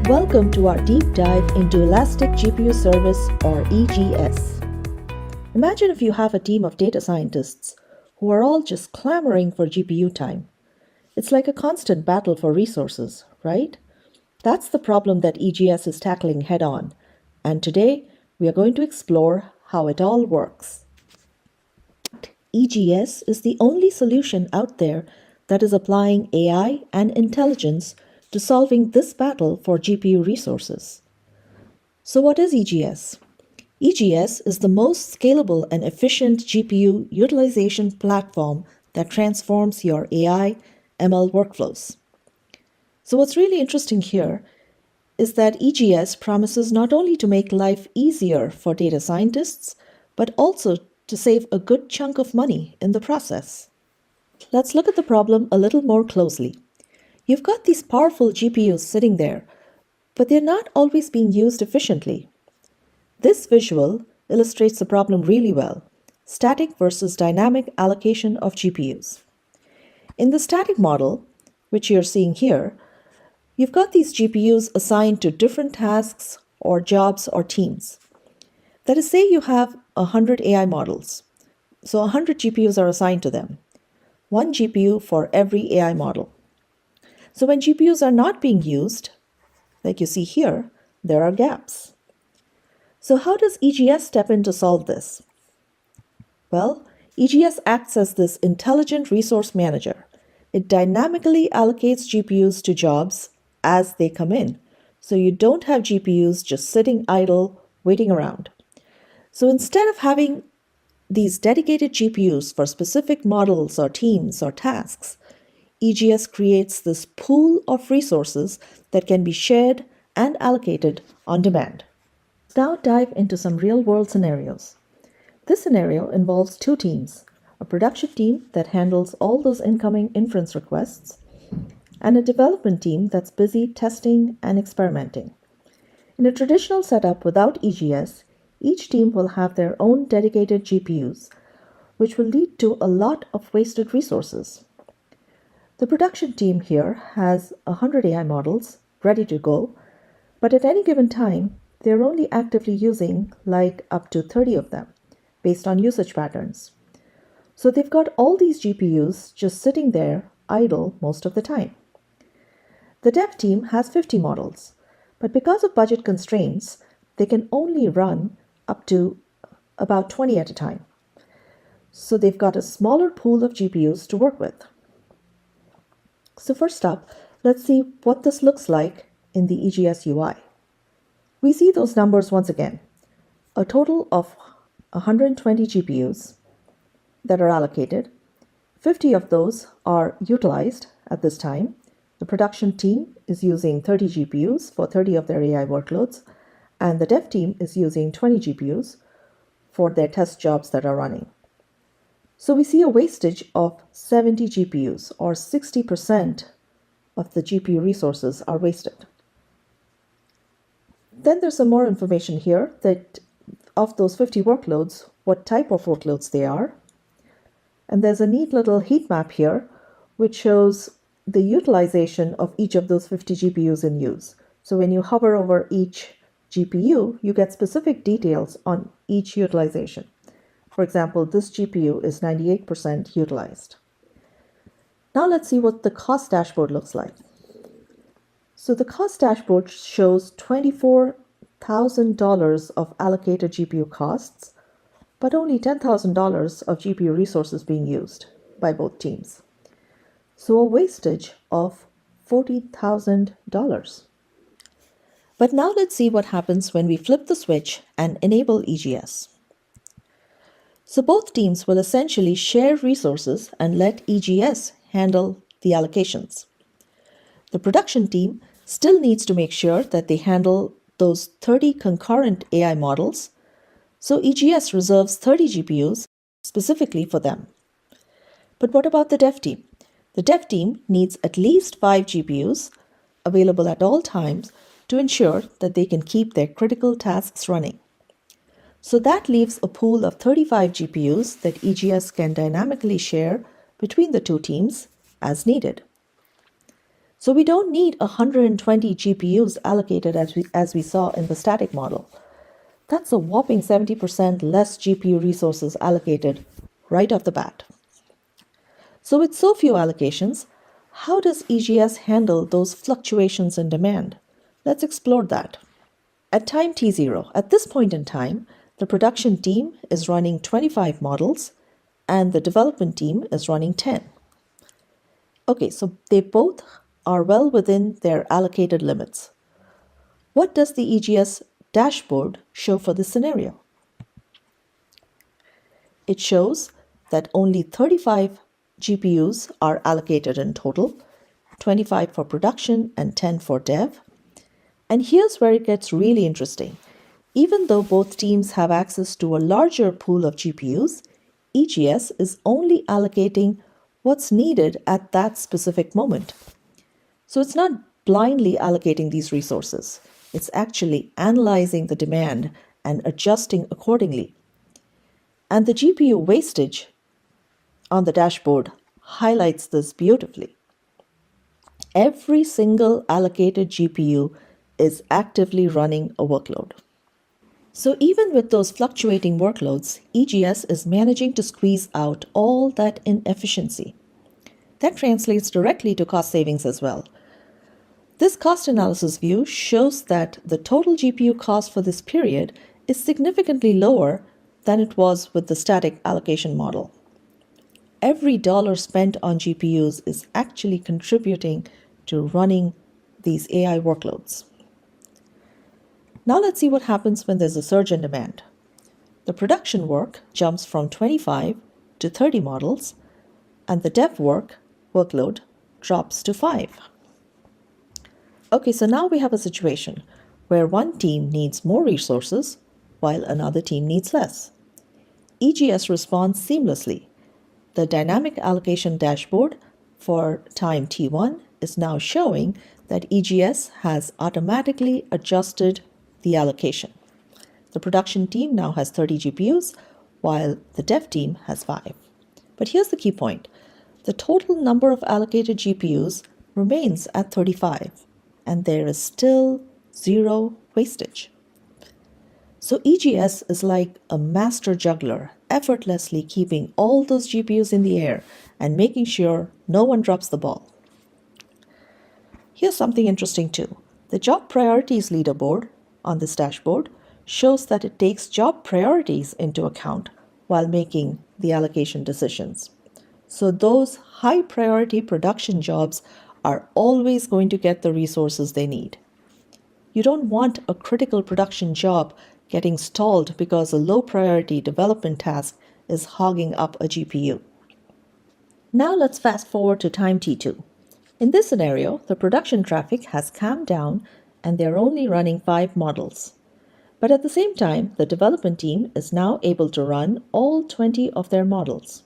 Welcome to our deep dive into Elastic GPU Service or EGS. Imagine if you have a team of data scientists who are all just clamoring for GPU time. It's like a constant battle for resources, right? That's the problem that EGS is tackling head on. And today, we are going to explore how it all works. EGS is the only solution out there that is applying AI and intelligence to solving this battle for GPU resources. So what is EGS? EGS is the most scalable and efficient GPU utilization platform that transforms your AI ML workflows. So what's really interesting here is that EGS promises not only to make life easier for data scientists, but also to save a good chunk of money in the process. Let's look at the problem a little more closely. You've got these powerful GPUs sitting there, but they're not always being used efficiently. This visual illustrates the problem really well: static versus dynamic allocation of GPUs. In the static model, which you're seeing here, you've got these GPUs assigned to different tasks or jobs or teams. That is, say you have 100 AI models. So 100 GPUs are assigned to them. One GPU for every AI model. So when GPUs are not being used, like you see here, there are gaps. So how does EGS step in to solve this? Well, EGS acts as this intelligent resource manager. It dynamically allocates GPUs to jobs as they come in, so you don't have GPUs just sitting idle, waiting around. So instead of having these dedicated GPUs for specific models or teams or tasks, EGS creates this pool of resources that can be shared and allocated on demand. Let's now dive into some real-world scenarios. This scenario involves two teams: a production team that handles all those incoming inference requests, and a development team that's busy testing and experimenting. In a traditional setup without EGS, each team will have their own dedicated GPUs, which will lead to a lot of wasted resources. The production team here has 100 AI models ready to go, but at any given time, they're only actively using like up to 30 of them, based on usage patterns. So they've got all these GPUs just sitting there idle most of the time. The dev team has 50 models, but because of budget constraints, they can only run up to about 20 at a time. So they've got a smaller pool of GPUs to work with. So first up, let's see what this looks like in the EGS UI. We see those numbers once again. A total of 120 GPUs that are allocated. 50 of those are utilized at this time. The production team is using 30 GPUs for 30 of their AI workloads, and the dev team is using 20 GPUs for their test jobs that are running. So we see a wastage of 70 GPUs, or 60% of the GPU resources are wasted. Then there's some more information here that of those 50 workloads, what type of workloads they are. And there's a neat little heat map here, which shows the utilization of each of those 50 GPUs in use. So when you hover over each GPU, you get specific details on each utilization. For example, this GPU is 98% utilized. Now let's see what the cost dashboard looks like. So the cost dashboard shows $24,000 of allocated GPU costs, but only $10,000 of GPU resources being used by both teams. So a wastage of $40,000. But now let's see what happens when we flip the switch and enable EGS. So both teams will essentially share resources and let EGS handle the allocations. The production team still needs to make sure that they handle those 30 concurrent AI models, so EGS reserves 30 GPUs specifically for them. But what about the dev team? The dev team needs at least 5 GPUs available at all times to ensure that they can keep their critical tasks running. So that leaves a pool of 35 GPUs that EGS can dynamically share between the two teams as needed. So we don't need 120 GPUs allocated as we saw in the static model. That's a whopping 70% less GPU resources allocated right off the bat. So with so few allocations, how does EGS handle those fluctuations in demand? Let's explore that. At time t0, at this point in time, the production team is running 25 models and the development team is running 10. Okay, so they both are well within their allocated limits. What does the EGS dashboard show for this scenario? It shows that only 35 GPUs are allocated in total, 25 for production and 10 for dev. And here's where it gets really interesting. Even though both teams have access to a larger pool of GPUs, EGS is only allocating what's needed at that specific moment. So it's not blindly allocating these resources. It's actually analyzing the demand and adjusting accordingly. And the GPU wastage on the dashboard highlights this beautifully. Every single allocated GPU is actively running a workload. So even with those fluctuating workloads, EGS is managing to squeeze out all that inefficiency. That translates directly to cost savings as well. This cost analysis view shows that the total GPU cost for this period is significantly lower than it was with the static allocation model. Every dollar spent on GPUs is actually contributing to running these AI workloads. Now let's see what happens when there's a surge in demand. The production work jumps from 25 to 30 models, and the dev workload drops to 5. Okay, so now we have a situation where one team needs more resources while another team needs less. EGS responds seamlessly. The dynamic allocation dashboard for time T1 is now showing that EGS has automatically adjusted the allocation. The production team now has 30 GPUs, while the dev team has 5. But here's the key point. The total number of allocated GPUs remains at 35, and there is still zero wastage. So EGS is like a master juggler, effortlessly keeping all those GPUs in the air and making sure no one drops the ball. Here's something interesting too. The job priorities leaderboard on this dashboard shows that it takes job priorities into account while making the allocation decisions. So those high priority production jobs are always going to get the resources they need. You don't want a critical production job getting stalled because a low priority development task is hogging up a GPU. Now let's fast forward to time T2. In this scenario, the production traffic has calmed down and they're only running 5 models. But at the same time, the development team is now able to run all 20 of their models.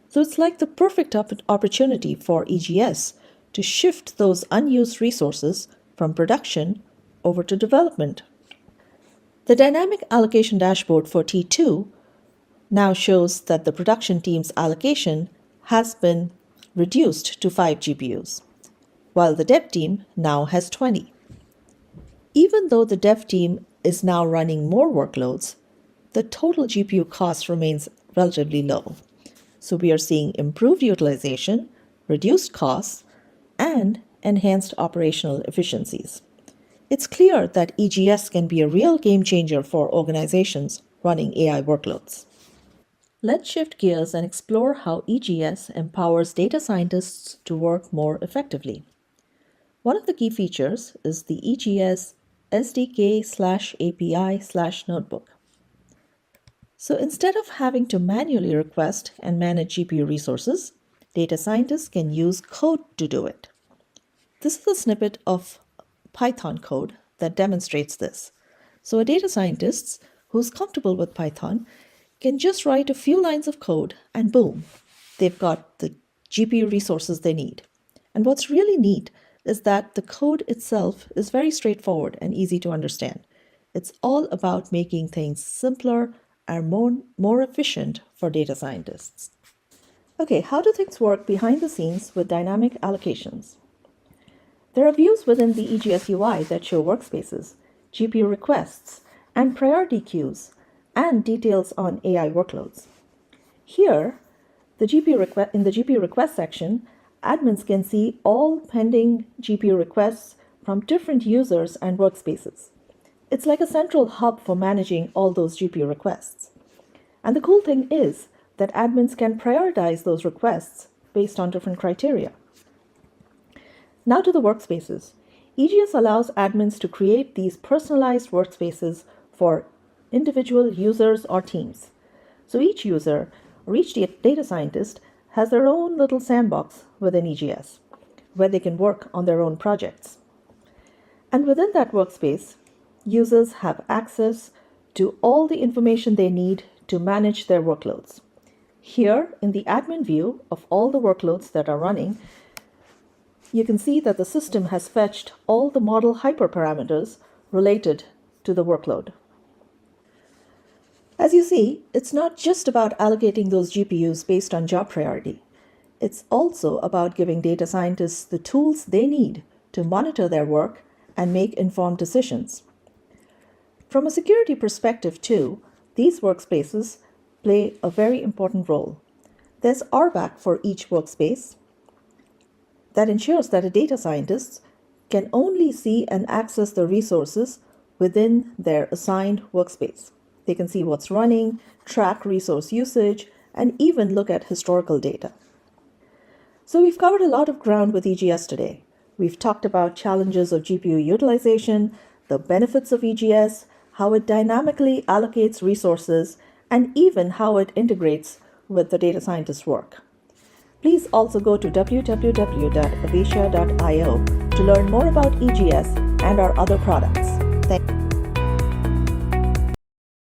So it's like the perfect opportunity for EGS to shift those unused resources from production over to development. The dynamic allocation dashboard for T2 now shows that the production team's allocation has been reduced to 5 GPUs, while the dev team now has 20. Even though the dev team is now running more workloads, the total GPU cost remains relatively low. So we are seeing improved utilization, reduced costs, and enhanced operational efficiencies. It's clear that EGS can be a real game changer for organizations running AI workloads. Let's shift gears and explore how EGS empowers data scientists to work more effectively. One of the key features is the EGS SDK/API/notebook. So instead of having to manually request and manage GPU resources, data scientists can use code to do it. This is a snippet of Python code that demonstrates this. So a data scientist who's comfortable with Python can just write a few lines of code and boom, they've got the GPU resources they need. And what's really neat is that the code itself is very straightforward and easy to understand. It's all about making things simpler and more efficient for data scientists. Okay, how do things work behind the scenes with dynamic allocations? There are views within the EGS UI that show workspaces, GPU requests, and priority queues, and details on AI workloads. Here, in the GPU request section, admins can see all pending GPU requests from different users and workspaces. It's like a central hub for managing all those GPU requests. And the cool thing is that admins can prioritize those requests based on different criteria. Now to the workspaces. EGS allows admins to create these personalized workspaces for individual users or teams. So each user or each data scientist has their own little sandbox within EGS, where they can work on their own projects. And within that workspace, users have access to all the information they need to manage their workloads. Here, in the admin view of all the workloads that are running, you can see that the system has fetched all the model hyperparameters related to the workload. As you see, it's not just about allocating those GPUs based on job priority. It's also about giving data scientists the tools they need to monitor their work and make informed decisions. From a security perspective too, these workspaces play a very important role. There's RBAC for each workspace that ensures that a data scientist can only see and access the resources within their assigned workspace. They can see what's running, track resource usage, and even look at historical data. So we've covered a lot of ground with EGS today. We've talked about challenges of GPU utilization, the benefits of EGS, how it dynamically allocates resources, and even how it integrates with the data scientist's work. Please also go to www.avacia.io to learn more about EGS and our other products. Thank you.